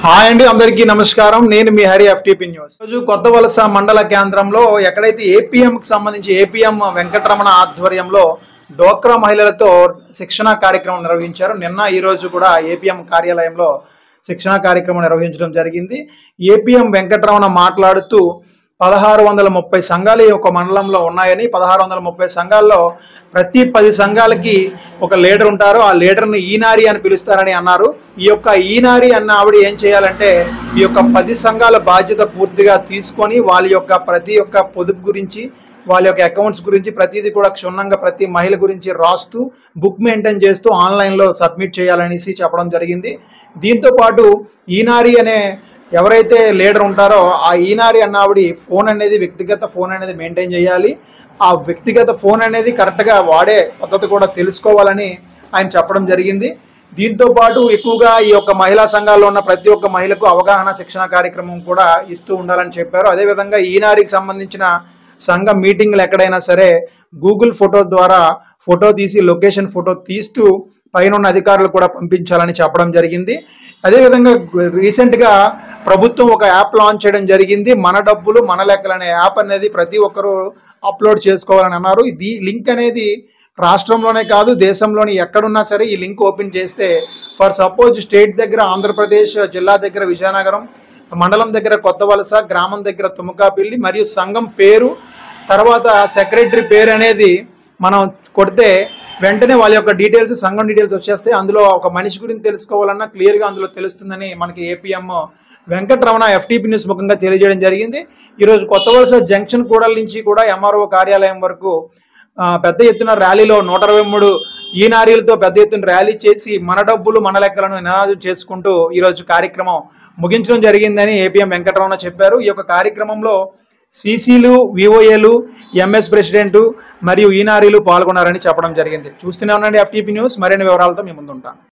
Hi అండి, అందరికీ నమస్కారం. నేను మీ హరి ఎఫ్టీపీ న్యూస్. రోజు కొత్త వలస మండల కేంద్రంలో ఎక్కడైతే ఏపీఎంకి సంబంధించి ఏపీఎం వెంకటరమణ ఆధ్వర్యంలో డోక్రా మహిళలతో శిక్షణ కార్యక్రమం నిర్వహించారు. నిన్న ఈ రోజు కూడా ఏపీఎం కార్యాలయంలో శిక్షణ కార్యక్రమం నిర్వహించడం జరిగింది. ఏపీఎం వెంకటరమణ మాట్లాడుతూ 1630 సంఘాలు ఈ ఒక మండలంలో ఉన్నాయని, 1630 సంఘాల్లో ప్రతి 10 సంఘాలకి ఒక లీడర్ ఉంటారు. ఆ లీడర్ని ఈనారి అని పిలుస్తారని అన్నారు. ఈ యొక్క ఈనారి అన్న ఆవిడ ఏం చేయాలంటే ఈ యొక్క 10 సంఘాల బాధ్యత పూర్తిగా తీసుకొని వాళ్ళ యొక్క ప్రతి ఒక్క పొదుపు గురించి, వాళ్ళ యొక్క అకౌంట్స్ గురించి ప్రతిదీ కూడా క్షుణ్ణంగా ప్రతి మహిళ గురించి రాస్తూ బుక్ మెయింటైన్ చేస్తూ ఆన్లైన్లో సబ్మిట్ చేయాలనేసి చెప్పడం జరిగింది. దీంతో పాటు ఈనారి అనే ఎవరైతే లీడర్ ఉంటారో ఆ ఈనారి అన్న ఆవిడ ఫోన్ అనేది వ్యక్తిగత ఫోన్ అనేది మెయింటైన్ చేయాలి. ఆ వ్యక్తిగత ఫోన్ అనేది కరెక్ట్గా వాడే పద్ధతి కూడా తెలుసుకోవాలని ఆయన చెప్పడం జరిగింది. దీంతో పాటు ఎక్కువగా ఈ యొక్క మహిళా సంఘాల్లో ఉన్న ప్రతి ఒక్క మహిళకు అవగాహన శిక్షణ కార్యక్రమం కూడా ఇస్తూ ఉండాలని చెప్పారు. అదేవిధంగా ఈనారికి సంబంధించిన సంఘ మీటింగ్లు ఎక్కడైనా సరే గూగుల్ ఫోటో ద్వారా ఫోటో తీసి లొకేషన్ ఫోటో తీస్తూ పైన ఉన్న అధికారులు కూడా పంపించాలని చెప్పడం జరిగింది. అదేవిధంగా రీసెంట్గా ప్రభుత్వం ఒక యాప్ లాంచ్ చేయడం జరిగింది. మన డబ్బులు మన లెక్కలు అనే యాప్ అనేది ప్రతి ఒక్కరూ అప్లోడ్ చేసుకోవాలని అన్నారు. ఈ లింక్ అనేది రాష్ట్రంలోనే కాదు దేశంలోని ఎక్కడున్నా సరే ఈ లింక్ ఓపెన్ చేస్తే ఫర్ సపోజ్ స్టేట్ దగ్గర ఆంధ్రప్రదేశ్, జిల్లా దగ్గర విజయనగరం, మండలం దగ్గర కొత్త వలస, గ్రామం దగ్గర తుమ్మకాపల్లి మరియు సంఘం పేరు తర్వాత సెక్రటరీ పేరు అనేది మనం కొడితే వెంటనే వాళ్ళ యొక్క డీటెయిల్స్, సంఘం డీటెయిల్స్ వచ్చేస్తాయి. అందులో ఒక మనిషి గురించి తెలుసుకోవాలన్నా క్లియర్గా అందులో తెలుస్తుందని మనకి ఏపీఎం వెంకటరమణ ఎఫ్టీపీ న్యూస్ ముఖంగా తెలియజేయడం జరిగింది. ఈరోజు కొత్త వలస జంక్షన్ కూడల నుంచి కూడా ఎంఆర్ఓ కార్యాలయం వరకు పెద్ద ఎత్తున ర్యాలీలో 123 ఈనారీలతో పెద్ద ఎత్తున ర్యాలీ చేసి మన డబ్బులు మన లెక్కలను నినాదం చేసుకుంటూ ఈరోజు కార్యక్రమం ముగించడం జరిగిందని ఏపీఎం వెంకటరమణ చెప్పారు. ఈ యొక్క కార్యక్రమంలో సీసీలు, విఓఏలు, ఎంఎస్ ప్రెసిడెంట్ మరియు ఈనారీలు పాల్గొన్నారని చెప్పడం జరిగింది. చూస్తూనే ఉండండి ఎఫ్టీపీ న్యూస్. మరిన్ని వివరాలతో మీ ముందుంటాను.